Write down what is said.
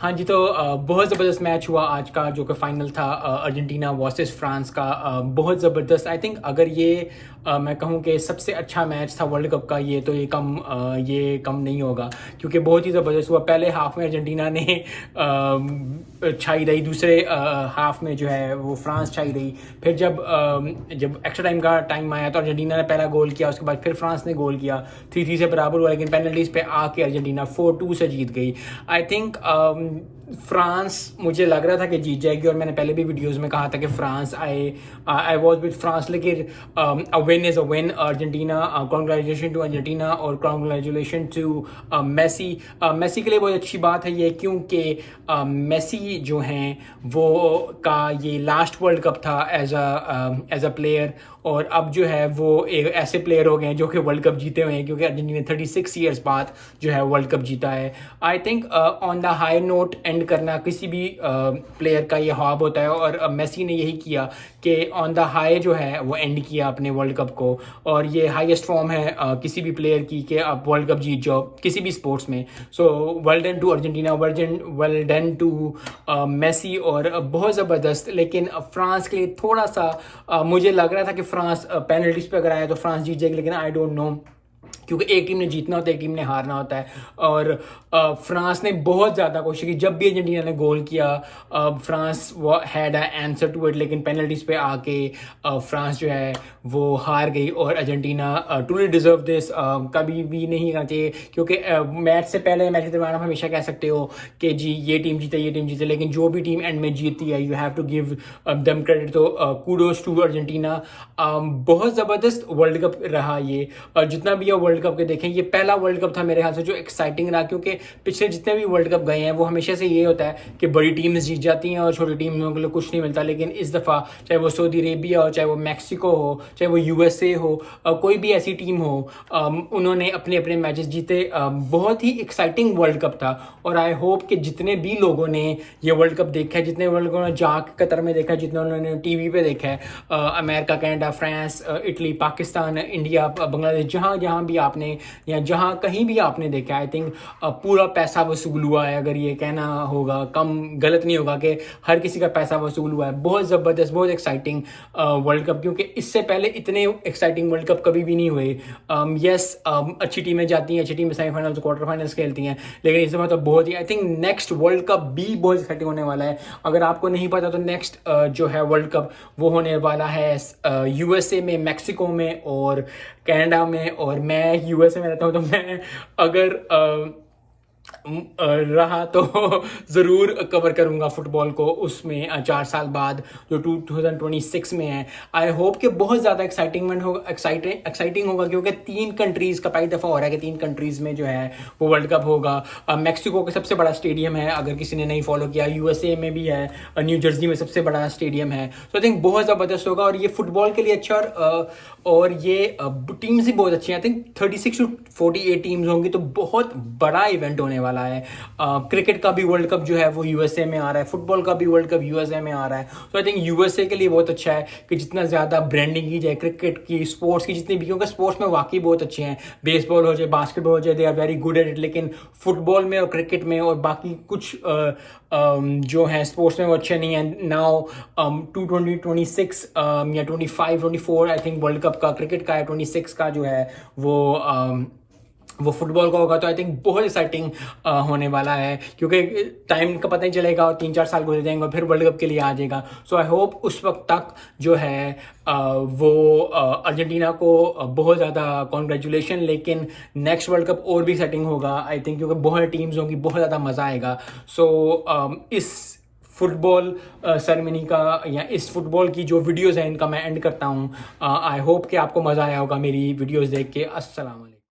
हाँ जी, तो बहुत ज़बरदस्त मैच हुआ आज का जो कि फ़ाइनल था अर्जेंटीना वर्सेस फ्रांस का। बहुत ज़बरदस्त। आई थिंक अगर ये मैं कहूँ कि सबसे अच्छा मैच था वर्ल्ड कप का, ये कम नहीं होगा क्योंकि बहुत ही ज़बरदस्त हुआ। पहले हाफ में अर्जेंटीना ने छाई रही, दूसरे हाफ में जो है वो फ्रांस छाई रही। फिर जब एक्स्ट्रा टाइम का टाइम आया तो अर्जेंटीना ने पहला गोल किया, उसके बाद फिर फ्रांस ने गोल किया, 3-3 से बराबर हुआ, लेकिन पेनल्टीज पे आके अर्जेंटीना 4-2 से जीत गई। आई थिंक फ्रांस मुझे लग रहा था कि जीत जाएगी और मैंने पहले भी वीडियोस में कहा था कि France I was with France, लेकिन a win is a win. Argentina, congratulation to Argentina और कॉन्ग्रेचुलेशन टू मेसी। मेसी के लिए बहुत अच्छी बात है ये, क्योंकि मेसी जो हैं वो का ये लास्ट वर्ल्ड कप था एज अ प्लेयर, और अब जो है वो एक ऐसे प्लेयर हो गए हैं जो कि वर्ल्ड कप जीते हुए हैं, क्योंकि अर्जेंटीना 36 ईयर्स बाद जो है वर्ल्ड कप जीता है। I think on the high note and करना किसी भी प्लेयर का ये ख्वाब होता है, और मेसी ने यही किया कि ऑन द हाई जो है वो एंड किया अपने वर्ल्ड कप को, और ये हाईएस्ट फॉर्म है किसी भी प्लेयर की कि आप वर्ल्ड कप जीत जाओ किसी भी स्पोर्ट्स में। So well done to Argentina, well done to Messi, और बहुत ज़बरदस्त। लेकिन फ्रांस के लिए थोड़ा सा मुझे लग रहा था कि फ्रांस पेनल्टीज पे अगर आया तो फ्रांस जीत जाएगी, लेकिन आई डोंट नो, क्योंकि एक टीम ने जीतना होता है, एक टीम ने हारना होता है। और फ्रांस ने बहुत ज़्यादा कोशिश की, जब भी अर्जेंटीना ने गोल किया फ्रांस वो had a answer to it, लेकिन पेनल्टीज पे आके फ्रांस जो है वो हार गई। और अर्जेंटीना टूली डिजर्व दिस। कभी भी नहीं कहना चाहिए, क्योंकि मैच से पहले, मैच के दरमियान आप हमेशा कह सकते हो कि जी ये टीम जीते, लेकिन जो भी टीम एंड में जीतती है you have to give them credit. तो कूडोज टू अर्जेंटीना। बहुत ज़बरदस्त वर्ल्ड कप रहा ये, और जितना भी ये वर्ल्ड कप के देखें, ये पहला वर्ल्ड कप था मेरे ख्याल से जो एक्साइटिंग रहा, क्योंकि पिछले जितने भी वर्ल्ड कप गए हैं वो हमेशा से ये होता है कि बड़ी टीम्स जीत जाती हैं और छोटी टीमों के लिए कुछ नहीं मिलता। लेकिन इस दफ़ा चाहे वो सऊदी अरेबिया हो, चाहे वो मैक्सिको हो, चाहे वो यूएसए हो, कोई भी ऐसी टीम हो, उन्होंने अपने अपने मैचेस जीते। बहुत ही एक्साइटिंग वर्ल्ड कप था, और आई होप कि जितने भी लोगों ने ये वर्ल्ड कप देखा है, जितने वर्ल्ड कप ने जाके कतर में देखा है, जितने उन्होंने टीवी पे देखा है, America, Canada, France, Italy, Pakistan, India, Bangladesh, जहाँ जहाँ भी आपने या जहाँ कहीं भी आपने देखा, आई थिंक पूरा पैसा वसूल हुआ है। अगर ये कहना होगा, कम गलत नहीं होगा कि हर किसी का पैसा वसूल हुआ है। बहुत ज़बरदस्त, बहुत एक्साइटिंग वर्ल्ड कप, क्योंकि इससे पहले इतने एक्साइटिंग वर्ल्ड कप कभी भी नहीं हुए। यस, अच्छी टीमें जाती हैं, अच्छी टीमें सेमीफाइनल्स, क्वार्टर फाइनल्स खेलती हैं, लेकिन इस दफ़ा तो बहुत ही, I think next world cup भी बहुत एक्साइटिंग होने वाला है। अगर आपको नहीं पता तो नेक्स्ट जो है वर्ल्ड कप वो होने वाला है यूएसए में, मैक्सिको में और कनाडा में। और मैं यूएसए में रहता हूँ, तो मैं अगर रहा तो ज़रूर कवर करूँगा फुटबॉल को उसमें 4 साल बाद जो 2026 में है। आई होप कि बहुत ज़्यादा एक्साइटिंग होगा, क्योंकि 3 कंट्रीज़ का पहली दफ़ा हो रहा है कि 3 कंट्रीज़ में जो है वो वर्ल्ड कप होगा। मैक्सिको का सबसे बड़ा स्टेडियम है, अगर किसी ने नहीं फॉलो किया, यूएसए में भी है, न्यू जर्सी में सबसे बड़ा स्टेडियम है। तो आई थिंक बहुत ज़बरदस्त होगा, और ये फुटबॉल के लिए अच्छा, और ये टीम्स भी बहुत अच्छी हैं। आई थिंक 36 to 48 टीम्स होंगी, तो बहुत बड़ा इवेंट होने वाला है। क्रिकेट का भी वर्ल्ड कप जो है वो यूएसए में आ रहा है, फुटबॉल का भी वर्ल्ड कप यूएसए में आ रहा है। तो आई थिंक यूएसए के लिए बहुत अच्छा है कि जितना ज़्यादा ब्रांडिंग की जाए क्रिकेट की, स्पोर्ट्स की जितनी भी, क्योंकि स्पोर्ट्स में वाकई बहुत अच्छे हैं। बेसबॉल हो जाए, बास्केटबॉल हो जाए, they are very good at it, लेकिन फुटबॉल में और क्रिकेट में और बाकी कुछ जो है स्पोर्ट्स में वो अच्छे नहीं है। नाउ 2026 या 25-24 आई थिंक वर्ल्ड कप का क्रिकेट का है, 26 का जो है वो फुटबॉल का होगा। तो आई थिंक बहुत एक्साइटिंग होने वाला है, क्योंकि टाइम का पता नहीं चलेगा और 3-4 साल गुजर जाएंगे और फिर वर्ल्ड कप के लिए आ जाएगा। सो आई होप उस वक्त तक जो है वो अर्जेंटीना को बहुत ज़्यादा कॉन्ग्रेचुलेशन, लेकिन नेक्स्ट वर्ल्ड कप और भी एक्साइटिंग होगा आई थिंक, क्योंकि बहुत टीम्स होंगी, बहुत ज़्यादा मज़ा आएगा। सो इस फुटबॉल सेरेमनी का या इस फुटबॉल की जो वीडियोज़ हैं इनका मैं एंड करता हूँ। आई होप कि आपको मज़ा आया होगा मेरी वीडियोज़ देख के। अस्सलाम वालेकुम।